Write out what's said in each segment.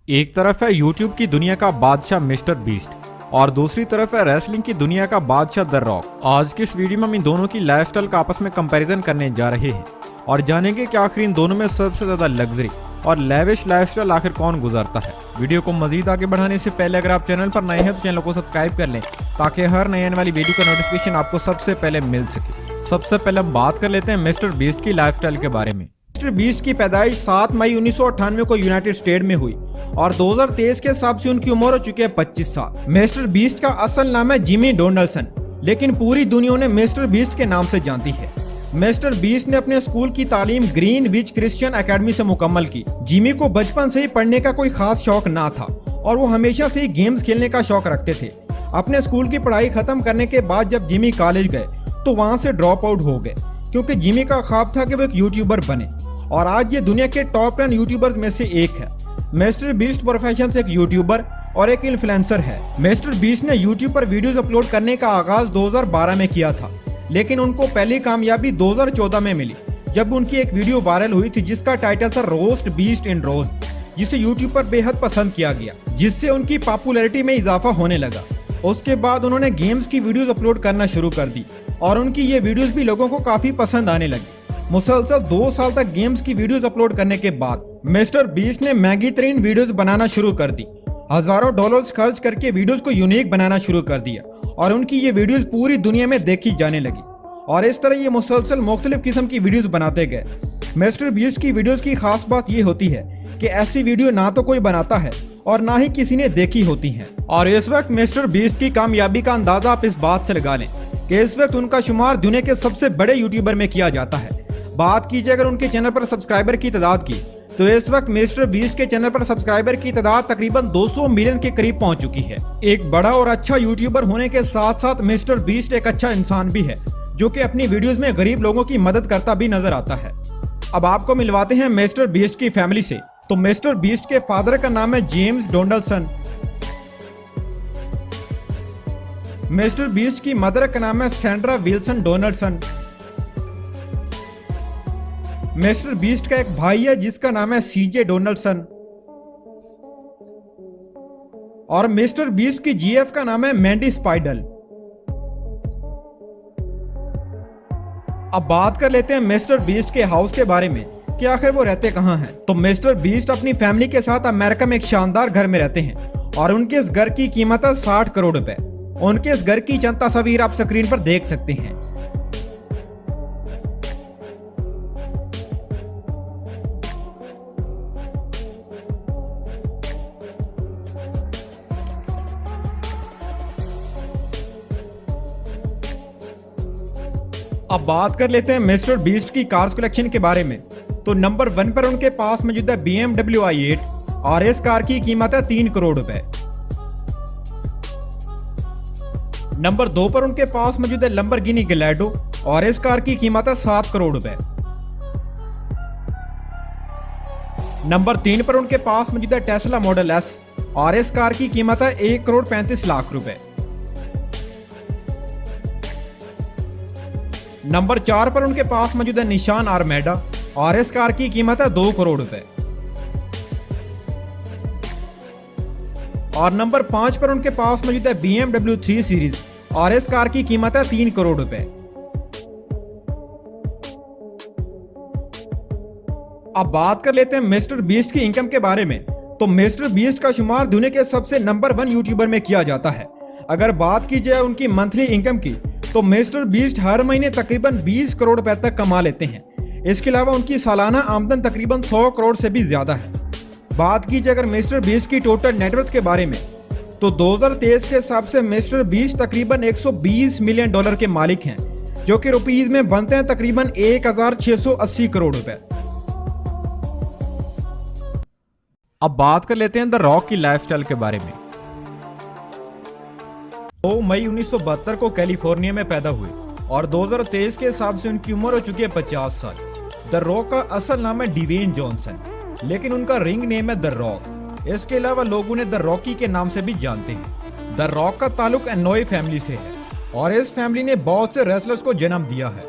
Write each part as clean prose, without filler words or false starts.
एक तरफ है यूट्यूब की दुनिया का बादशाह मिस्टर बीस्ट और दूसरी तरफ है रेसलिंग की दुनिया का बादशाह द रॉक। आज की इस वीडियो में हम इन दोनों की लाइफस्टाइल का आपस में कंपैरिजन करने जा रहे हैं और जानेंगे कि आखिर इन दोनों में सबसे ज्यादा लग्जरी और लेविश लाइफस्टाइल आखिर कौन गुजारता है। वीडियो को मजीद आगे बढ़ाने से पहले अगर आप चैनल पर नए हैं तो चैनल को सब्सक्राइब कर लें ताकि हर नए आने वाली वीडियो का नोटिफिकेशन आपको सबसे पहले मिल सके। सबसे पहले हम बात कर लेते हैं मिस्टर बीस्ट की लाइफस्टाइल के बारे में। मिस्टर बीस्ट की पैदाइश 7 मई 1998 को यूनाइटेड स्टेट में हुई और 2023 के हिसाब से उनकी उम्र हो चुकी है 25 साल। मिस्टर बीस्ट का असल नाम है जिमी डोनाल्डसन, लेकिन पूरी दुनिया उन्हें मिस्टर बीस्ट के नाम से जानती है। मिस्टर बीस्ट ने अपने स्कूल की तालीम ग्रीन विच क्रिश्चियन एकेडमी से मुकम्मल की। जिमी को बचपन से ही पढ़ने का कोई खास शौक ना था और वो हमेशा से ही गेम्स खेलने का शौक रखते थे। अपने स्कूल की पढ़ाई खत्म करने के बाद जब जिमी कॉलेज गए तो वहाँ से ड्रॉप आउट हो गए क्योंकि जिमी का ख्वाब था कि वो एक यूट्यूबर बने और आज ये दुनिया के टॉप 10 यूट्यूबर्स में से एक है। मिस्टर बीस्ट प्रोफेशन से एक यूट्यूबर और एक इन्फ्लुएंसर है। मिस्टर बीस्ट ने यूट्यूब पर वीडियोस अपलोड करने का आगाज 2012 में किया था, लेकिन उनको पहली कामयाबी 2014 में मिली जब उनकी एक वीडियो वायरल हुई थी जिसका टाइटल था रोस्ट बीस्ट इन रोज, जिसे यूट्यूब पर बेहद पसंद किया गया, जिससे उनकी पॉपुलैरिटी में इजाफा होने लगा। उसके बाद उन्होंने गेम्स की वीडियोस अपलोड करना शुरू कर दी और उनकी ये वीडियोस भी लोगों को काफी पसंद आने लगी। मुसलसल 2 साल तक गेम्स की वीडियोस अपलोड करने के बाद मिस्टर बीस्ट ने महंगी तरीन वीडियोस बनाना शुरू कर दी। हजारों डॉलर्स खर्च करके वीडियोस को यूनिक बनाना शुरू कर दिया और उनकी ये वीडियोस पूरी दुनिया में देखी जाने लगी और इस तरह ये मुसलसल मुख्तलिफ किस्म की वीडियोस बनाते गए। मिस्टर बीस्ट की वीडियोस की खास बात ये होती है कि ऐसी वीडियो ना तो कोई बनाता है और ना ही किसी ने देखी होती है। और इस वक्त मिस्टर बीस्ट की कामयाबी का अंदाजा आप इस बात से लगा लें कि इस वक्त उनका शुमार दुनिया के सबसे बड़े यूट्यूबर में किया जाता है। बात कीजिए अगर उनके चैनल पर सब्सक्राइबर की तादाद की तो इस वक्त मिस्टर बीस्ट के चैनल पर सब्सक्राइबर की तादाद तकरीबन 200 मिलियन के करीब पहुंच चुकी है। एक बड़ा और अच्छा यूट्यूबर होने के साथ साथ मिस्टर बीस्ट एक अच्छा इंसान भी है जो कि अपनी वीडियोस में गरीब लोगों की मदद करता भी नजर आता है। अब आपको मिलवाते हैं मिस्टर बीस्ट की फैमिली से। तो मिस्टर बीस्ट के फादर का नाम है जेम्स डोनाल्डसन। मिस्टर बीस्ट की मदर का नाम है Sandra Wilson Donaldson. Mister beast का एक भाई है जिसका नाम है सीजे डोनाल्डसन और मिस्टर बीस्ट की जीएफ का नाम है मैंडी स्पाइडल। अब बात कर लेते हैं मिस्टर बीस्ट के हाउस के बारे में कि आखिर वो रहते कहाँ हैं। तो मिस्टर बीस्ट अपनी फैमिली के साथ अमेरिका में एक शानदार घर में रहते हैं और उनके इस घर की कीमत है 60 करोड़ रुपए। उनके इस घर की चंद तस्वीर आप स्क्रीन पर देख सकते हैं। अब बात कर लेते हैं मिस्टर बीस्ट की कार्स कलेक्शन के बारे में। तो नंबर 1 पर उनके पास मौजूद है BMW i8 और इस कार की कीमत है 3 करोड़ रुपए। नंबर 2 पर उनके पास मौजूद है लंबरगिनी गैलाडो और इस कार की कीमत है 7 करोड़ रुपए। नंबर 3 पर उनके पास मौजूद है टेस्ला मॉडल S और इस कार की कीमत है 1 करोड़ 35 लाख रुपए। नंबर 4 पर उनके पास मौजूद है निशान आर्मेडा और इस कार की कीमत है 2 करोड़ रुपए। और नंबर 5 पर उनके पास मौजूद है BMW 3 सीरीज और इस कार की कीमत है 3 करोड़ रुपए। अब बात कर लेते हैं मिस्टर बीस्ट की इनकम के बारे में। तो मिस्टर बीस्ट का शुमार दुनिया के सबसे नंबर 1 यूट्यूबर में किया जाता है। अगर बात की जाए उनकी मंथली इनकम की तो मिस्टर बीस्ट हर महीने तकरीबन 20 करोड़ रुपए तक कमा लेते हैं। इसके अलावा उनकी सालाना आमदन तकरीबन 100 करोड़ से भी ज्यादा है। बात कीजिए अगर मिस्टर बीस्ट की टोटल नेटवर्थ के बारे में तो 2023 के हिसाब से मिस्टर बीस्ट तकरीबन 120 मिलियन डॉलर के मालिक हैं, जो कि रुपीज में बनते हैं तकरीबन 1680 करोड़ रुपए। अब बात कर लेते हैं द रॉक की लाइफस्टाइल के बारे में। 2 मई 1972 को कैलिफोर्निया में पैदा हुए और 2023 के हिसाब से उनकी उम्र हो चुकी है 50 साल। द रॉक का असल नाम है डिवेन जॉनसन, लेकिन उनका रिंग नेम है द रॉक। इसके अलावा लोग उन्हें द रॉकी के नाम से भी जानते हैं। द रॉक का ताल्लुक एनोय फैमिली से है और इस फैमिली ने बहुत से रेसलर्स को जन्म दिया है।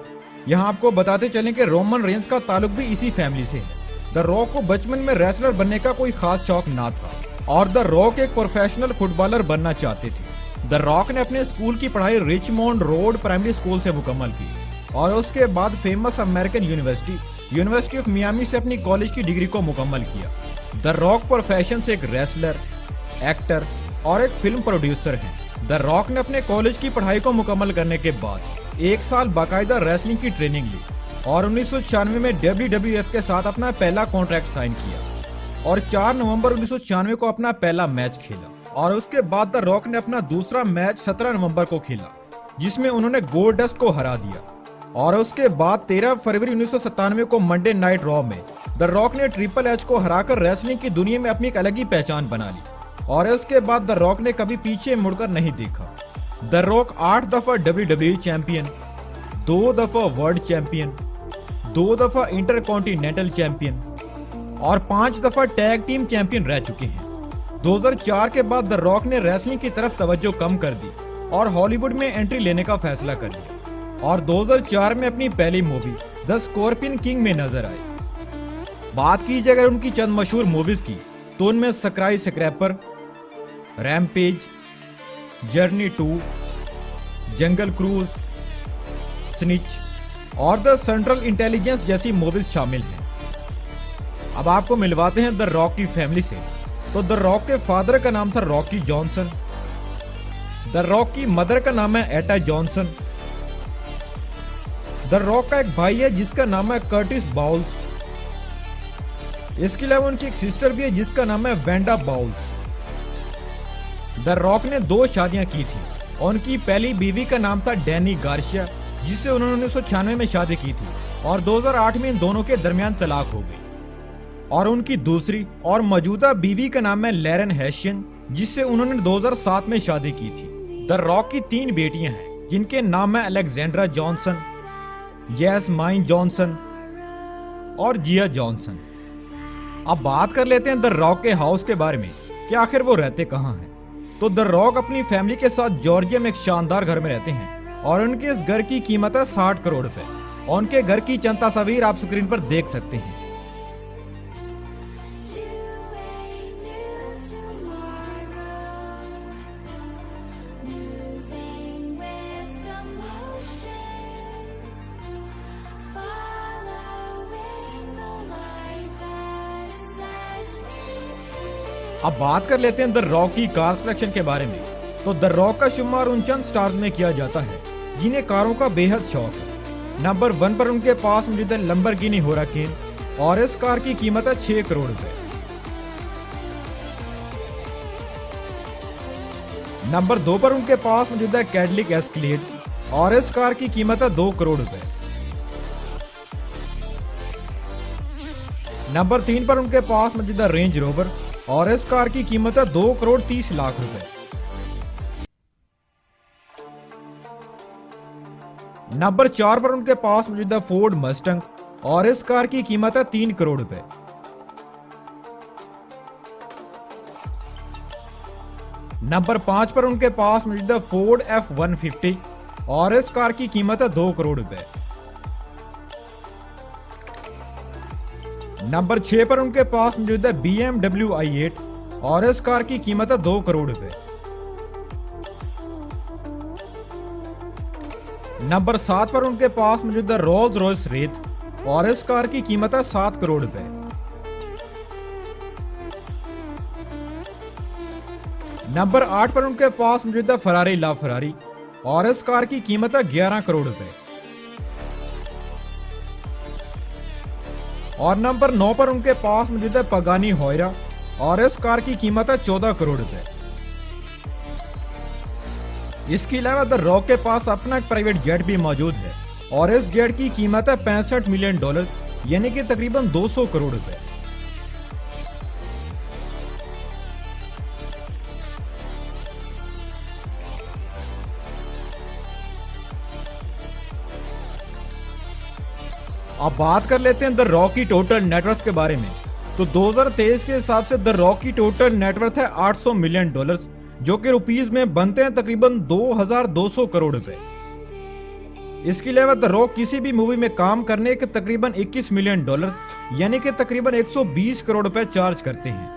यहाँ आपको बताते चलें कि रोमन रेंस का ताल्लुक भी इसी फैमिली से है। द रॉक को बचपन में रेसलर बनने का कोई खास शौक ना था। और द रॉक एक प्रोफेशनल फुटबॉलर बनना चाहते थे। द रॉक ने अपने स्कूल की पढ़ाई रिचमोंड रोड प्राइमरी स्कूल से मुकम्मल की और उसके बाद famous American university of Miami से अपनी कॉलेज की डिग्री को मुकम्मल किया। द रॉक प्रोफेशन से एक रेसलर, एक्टर और एक फिल्म प्रोड्यूसर हैं। द रॉक ने अपने कॉलेज की पढ़ाई को मुकम्मल करने के बाद 1 साल बाकायदा रेसलिंग की ट्रेनिंग ली और 1996 में WWF के साथ अपना पहला कॉन्ट्रैक्ट साइन किया और 4 नवंबर 1996 को अपना पहला मैच खेला और उसके बाद द रॉक ने अपना दूसरा मैच 17 नवंबर को खेला जिसमें उन्होंने गोल्डस्ट को हरा दिया और उसके बाद 13 फरवरी 1997 को मंडे नाइट रॉ में द रॉक ने ट्रिपल एच को हराकर रेसलिंग की दुनिया में अपनी एक अलग ही पहचान बना ली और उसके बाद द रॉक ने कभी पीछे मुड़कर नहीं देखा। द रॉक 8 दफा WWE चैंपियन, 2 दफा वर्ल्ड चैंपियन, 2 दफा इंटरकॉन्टिनेंटल चैंपियन और 5 दफा टैग टीम चैंपियन रह चुके हैं। 2004 के बाद द रॉक ने रेसलिंग की तरफ तवज्जो कम कर दी और हॉलीवुड में एंट्री लेने का फैसला कर लिया और 2004 में अपनी पहली मूवी द स्कॉर्पियन किंग में नजर आए। बात की जाए अगर उनकी चंद मशहूर मूवीज की तो उनमें स्काई स्क्रैपर, रैम्पेज, जर्नी 2, जंगल क्रूज, स्निच और द सेंट्रल इंटेलिजेंस जैसी मूवीज शामिल हैं। अब आपको मिलवाते हैं द रॉक की फैमिली से। तो द रॉक के फादर का नाम था रॉकी जॉनसन, द रॉक की मदर का नाम है एटा जॉनसन, द रॉक का एक भाई है जिसका नाम है कर्टिस बाउल्स, इसके अलावा उनकी एक सिस्टर भी है जिसका नाम है वेंडा बाउल्स। द रॉक ने 2 शादियां की थी और उनकी पहली बीवी का नाम था डैनी गार्शिया जिससे उन्होंने 1996 में शादी की थी और 2008 में इन दोनों के दरमियान तलाक हो गई और उनकी दूसरी और मौजूदा बीवी का नाम है लेरन हैशियन जिससे उन्होंने 2007 में शादी की थी। द रॉक की 3 बेटियां हैं जिनके नाम है अलेक्जेंड्रा जॉनसन, जैस्माइन जॉनसन और जिया जॉनसन। अब बात कर लेते हैं द रॉक के हाउस के बारे में कि आखिर वो रहते कहाँ हैं। तो द रॉक अपनी फैमिली के साथ जॉर्जिया में एक शानदार घर में रहते हैं और उनके इस घर की कीमत है 60 करोड़ रुपए और उनके घर की चंद तस्वीर आप स्क्रीन पर देख सकते हैं। अब बात कर लेते हैं द रॉक की कार कलेक्शन के बारे में। तो द रॉक का शुमार उन चंद स्टार्स में किया जाता है जिन्हें कारों का बेहद शौक है। नंबर 1 पर उनके पास मौजूद है लंबरगिनी हुराकेन और इस कार की कीमत है 6 करोड़ रुपए। नंबर 2 पर उनके पास मौजूद है कैडिलैक एस्केलेड और इस कार की कीमत है 2 करोड़ रुपए। नंबर 3 पर उनके पास मौजूद है रेंज रोवर और इस कार की कीमत है 2 करोड़ 30 लाख रुपए। नंबर 4 पर उनके पास मौजूद है फोर्ड मस्टंग और इस कार की कीमत है 3 करोड़ रुपए। नंबर 5 पर उनके पास मौजूद है फोर्ड F-150 और इस कार की कीमत है 2 करोड़ रुपए। नंबर 6 पर उनके पास मौजूद है BMW i8 और इस कार की कीमत है 2 करोड़ रुपए। नंबर 7 पर उनके पास मौजूद है रोल्स रॉयस रेथ और इस कार की कीमत है 7 करोड़ रुपए। नंबर 8 पर उनके पास मौजूद है फरारी ला फरारी और इस कार की कीमत है 11 करोड़ रुपए। और नंबर 9 पर उनके पास मौजूद है पगानी होयरा और इस कार की कीमत है 14 करोड़ रुपए। इसके अलावा द रॉक के पास अपना एक प्राइवेट जेट भी मौजूद है और इस जेट की कीमत है $65 मिलियन यानी कि तकरीबन 200 करोड़ रुपए। अब बात कर लेते हैं द रॉक की टोटल नेटवर्थ के बारे में। तो 2023 के हिसाब से द रॉक की टोटल नेटवर्थ है $800 मिलियन जो कि रुपीस में बनते हैं तकरीबन 2200 करोड़ रुपए। इसके अलावा द रॉक किसी भी मूवी में काम करने के तकरीबन $21 मिलियन यानी कि तकरीबन 120 करोड़ रुपए चार्ज करते हैं।